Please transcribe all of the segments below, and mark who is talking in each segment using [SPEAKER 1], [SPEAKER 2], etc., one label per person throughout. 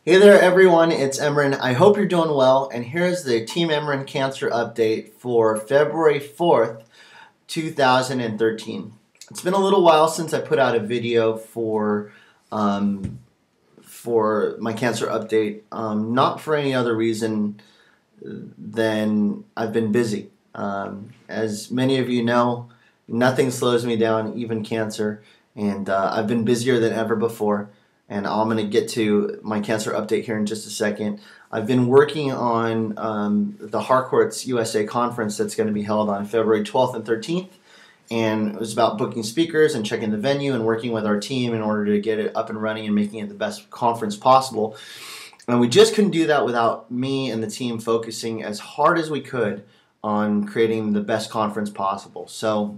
[SPEAKER 1] Hey there everyone, it's Imran. I hope you're doing well, and here's the Team Imran Cancer Update for February 4th, 2013. It's been a little while since I put out a video um, for my cancer update, not for any other reason than I've been busy. As many of you know, nothing slows me down, even cancer, and I've been busier than ever before. And I'm going to get to my cancer update here in just a second. I've been working on the Harcourts USA conference that's going to be held on February 12th and 13th. And it was about booking speakers and checking the venue and working with our team in order to get it up and running and making it the best conference possible. And we just couldn't do that without me and the team focusing as hard as we could on creating the best conference possible. So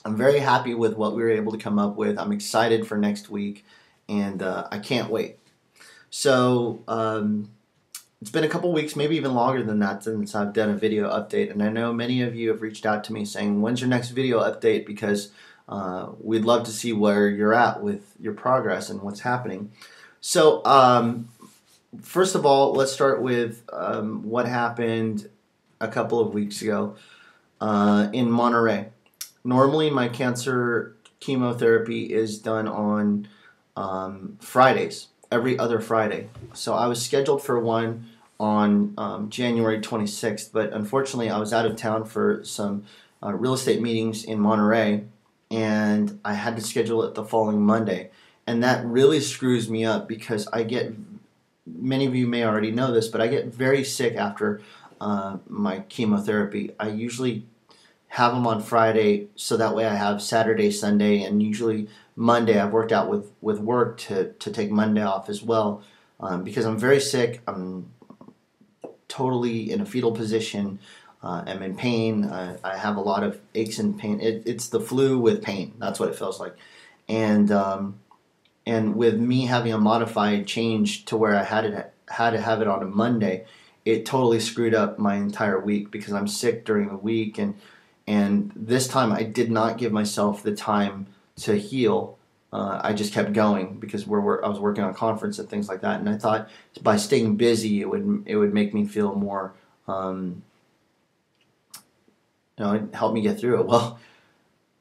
[SPEAKER 1] I'm very happy with what we were able to come up with. I'm excited for next week, and I can't wait. So it's been a couple weeks, maybe even longer than that, since I've done a video update, and I know many of you have reached out to me saying, when's your next video update, because we'd love to see where you're at with your progress and what's happening. So first of all, let's start with what happened a couple of weeks ago in Monterey. Normally my cancer chemotherapy is done on Fridays, every other Friday. So I was scheduled for one on January 26th, but unfortunately I was out of town for some real estate meetings in Monterey, and I had to schedule it the following Monday. And that really screws me up because I get, many of you may already know this, but I get very sick after my chemotherapy. I usually have them on Friday, so that way I have Saturday, Sunday, and usually Monday. I've worked out with work to take Monday off as well, because I'm very sick. I'm totally in a fetal position. I'm in pain. I have a lot of aches and pain. It's the flu with pain. That's what it feels like. And with me having a modified change to where I had to have it on a Monday, it totally screwed up my entire week because I'm sick during the week, and this time I did not give myself the time to heal. I just kept going because I was working on a conference and things like that, and I thought by staying busy it would make me feel more, it'd help me get through it. Well,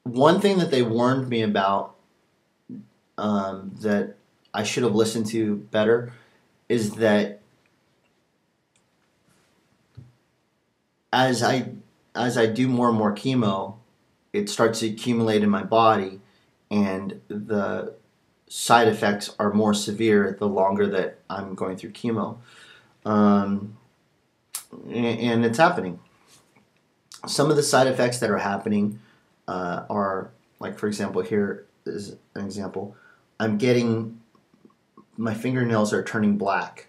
[SPEAKER 1] one thing that they warned me about that I should have listened to better is that as I do more and more chemo, it starts to accumulate in my body, and the side effects are more severe the longer that I'm going through chemo. And it's happening. Some of the side effects that are happening are, like, for example, here is an example. I'm getting, my fingernails are turning black.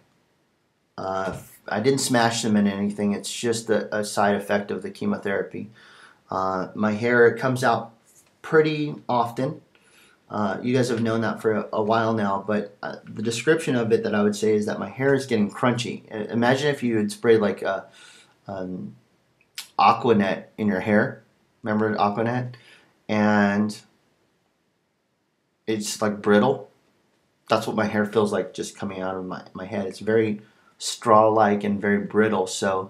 [SPEAKER 1] I didn't smash them in anything. It's just a side effect of the chemotherapy. My hair comes out pretty often. You guys have known that for a while now, but the description of it that I would say is that my hair is getting crunchy. Imagine if you had sprayed like Aquanet in your hair. Remember Aquanet? And it's like brittle. That's what my hair feels like just coming out of my head. It's very straw-like and very brittle, so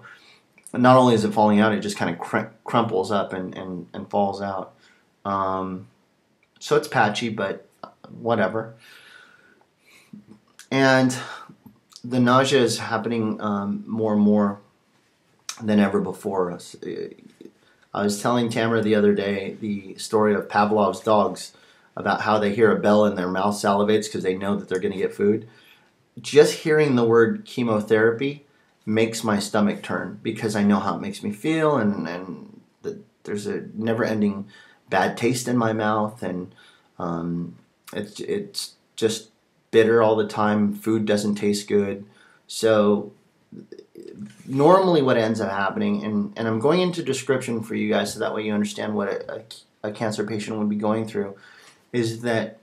[SPEAKER 1] not only is it falling out, it just kind of crumples up and falls out. So it's patchy, but whatever. And the nausea is happening more and more than ever before. I was telling Tamara the other day the story of Pavlov's dogs, about how they hear a bell and their mouth salivates because they know that they're going to get food. Just hearing the word chemotherapy makes my stomach turn because I know how it makes me feel, and there's a never-ending bad taste in my mouth, and it's just bitter all the time. Food doesn't taste good. So normally what ends up happening, and I'm going into description for you guys so that way you understand what a cancer patient would be going through, is that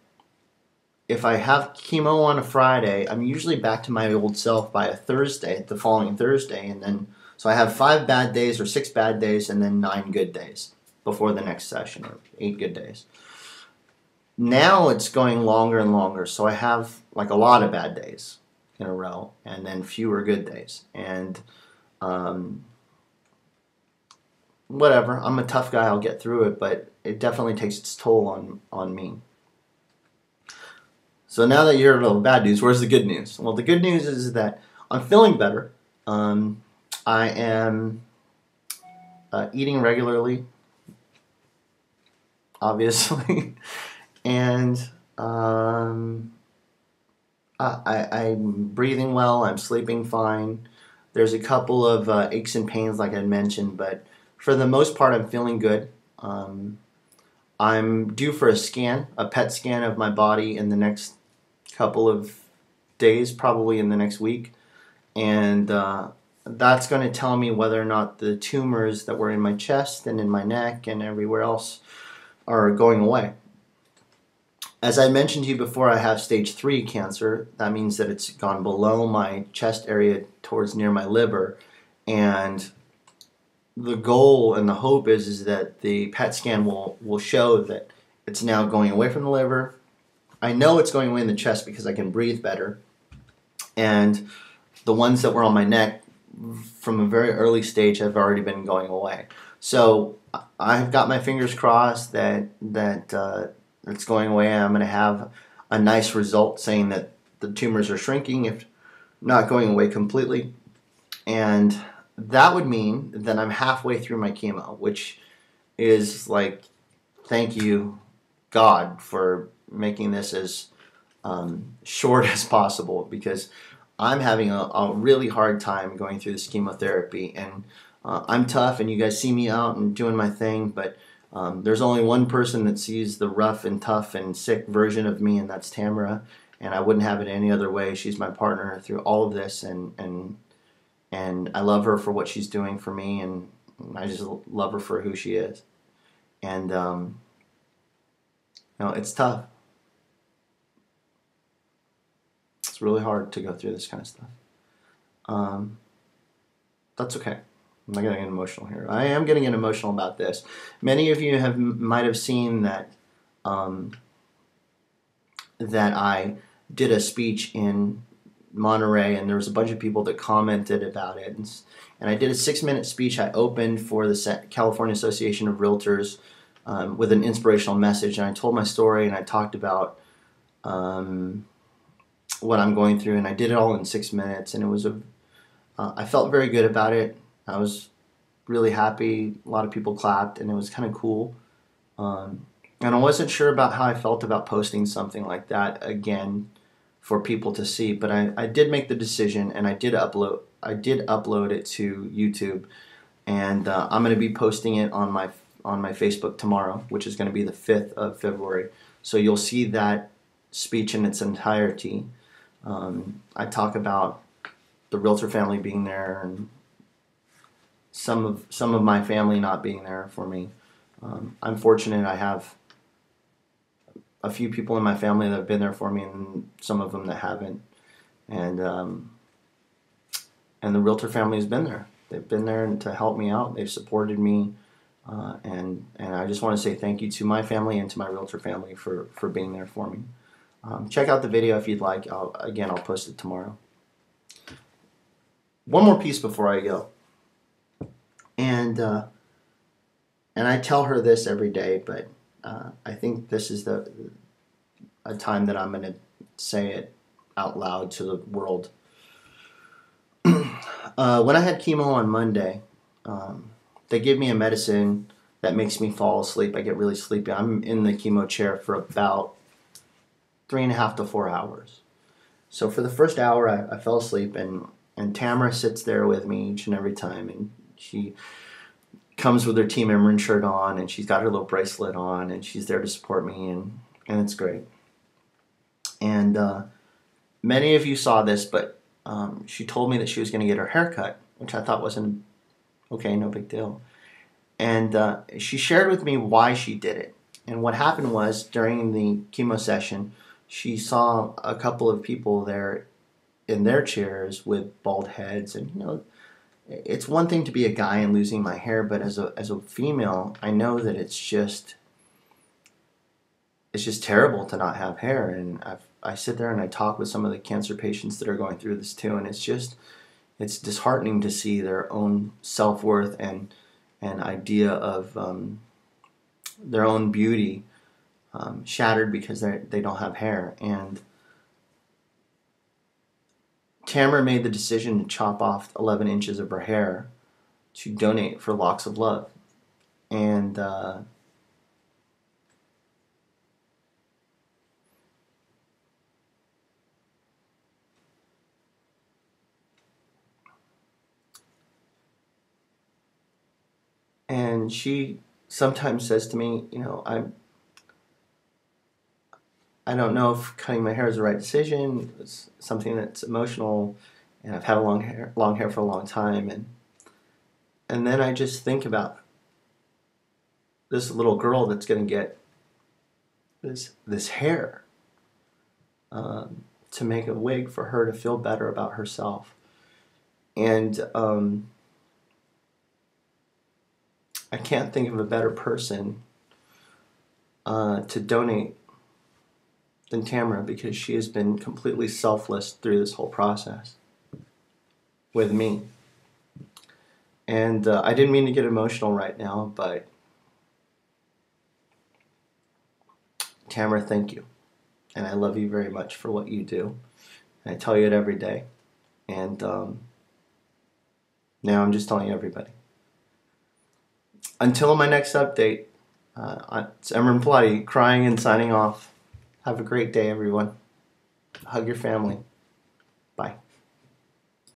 [SPEAKER 1] if I have chemo on a Friday, I'm usually back to my old self by a Thursday, the following Thursday, and then so I have 5 bad days or 6 bad days and then 9 good days before the next session, or 8 good days. Now it's going longer and longer, so I have like a lot of bad days. in a row, and then fewer good days. And um, whatever, I'm a tough guy. I'll get through it, but it definitely takes its toll on me. So now that you heard all the bad news, where's the good news? Well, the good news is that I'm feeling better. I am eating regularly, obviously, and I'm breathing well. I'm sleeping fine. There's a couple of aches and pains, like I mentioned, but for the most part, I'm feeling good. I'm due for a scan, a PET scan of my body in the next couple of days, probably in the next week, and that's going to tell me whether or not the tumors that were in my chest and in my neck and everywhere else are going away. As I mentioned to you before, I have stage 3 cancer. That means that it's gone below my chest area towards near my liver, and the goal and the hope is that the PET scan will show that it's now going away from the liver. I know it's going away in the chest because I can breathe better, and the ones that were on my neck from a very early stage have already been going away. So I've got my fingers crossed that it's going away. I'm going to have a nice result saying that the tumors are shrinking, if not going away completely. And that would mean that I'm halfway through my chemo, which is like, thank you, God, for making this as short as possible, because I'm having a really hard time going through this chemotherapy. And I'm tough, and you guys see me out and doing my thing, but there's only one person that sees the rough and tough and sick version of me, and that's Tamara. And I wouldn't have it any other way. She's my partner through all of this, and I love her for what she's doing for me, and I just love her for who she is. And it's tough. It's really hard to go through this kind of stuff. That's okay. I'm not getting emotional here. I am getting emotional about this. Many of you might have seen that that I did a speech in Monterey, and there was a bunch of people that commented about it. And I did a 6-minute speech. I opened for the California Association of Realtors with an inspirational message, and I told my story, and I talked about what I'm going through, and I did it all in 6 minutes, and it was I felt very good about it. I was really happy. A lot of people clapped, and it was kind of cool. And I wasn't sure about how I felt about posting something like that again for people to see, but I did make the decision, and I did upload it to YouTube, and I'm going to be posting it on my Facebook tomorrow, which is going to be the 5th of February. So you'll see that speech in its entirety. I talk about the realtor family being there, and some of my family not being there for me. I'm fortunate. I have a few people in my family that have been there for me, and some of them that haven't. And the realtor family has been there. They've been there to help me out. They've supported me, and I just want to say thank you to my family and to my realtor family for being there for me. Check out the video if you'd like. I'll post it tomorrow. One more piece before I go, and I tell her this every day, but I think this is a time that I'm going to say it out loud to the world. When I had chemo on Monday, they gave me a medicine that makes me fall asleep. I get really sleepy. I'm in the chemo chair for about 3.5 to 4 hours. So for the first hour, I fell asleep, and Tamara sits there with me each and every time, and she comes with her Team Imran shirt on, and she's got her little bracelet on, and she's there to support me, and it's great. And many of you saw this, but she told me that she was going to get her hair cut, which I thought wasn't okay, no big deal. And she shared with me why she did it. And what happened was, during the chemo session, she saw a couple of people there in their chairs with bald heads, and it's one thing to be a guy and losing my hair, but as a female, I know that it's just terrible to not have hair, and I sit there and I talk with some of the cancer patients that are going through this too, and it's disheartening to see their own self-worth and idea of their own beauty shattered because they don't have hair. And Tamara made the decision to chop off 11 inches of her hair to donate for Locks of Love. And she sometimes says to me, you know, I don't know if cutting my hair is the right decision. It's something that's emotional, and I've had a long hair for a long time, and then I just think about this little girl that's going to get this hair to make a wig for her to feel better about herself, and I can't think of a better person to donate than Tamara, because she has been completely selfless through this whole process with me. And I didn't mean to get emotional right now, but Tamara, thank you. And I love you very much for what you do. And I tell you it every day. And now I'm just telling everybody. Until my next update, it's Imran crying and signing off. Have a great day, everyone. Hug your family.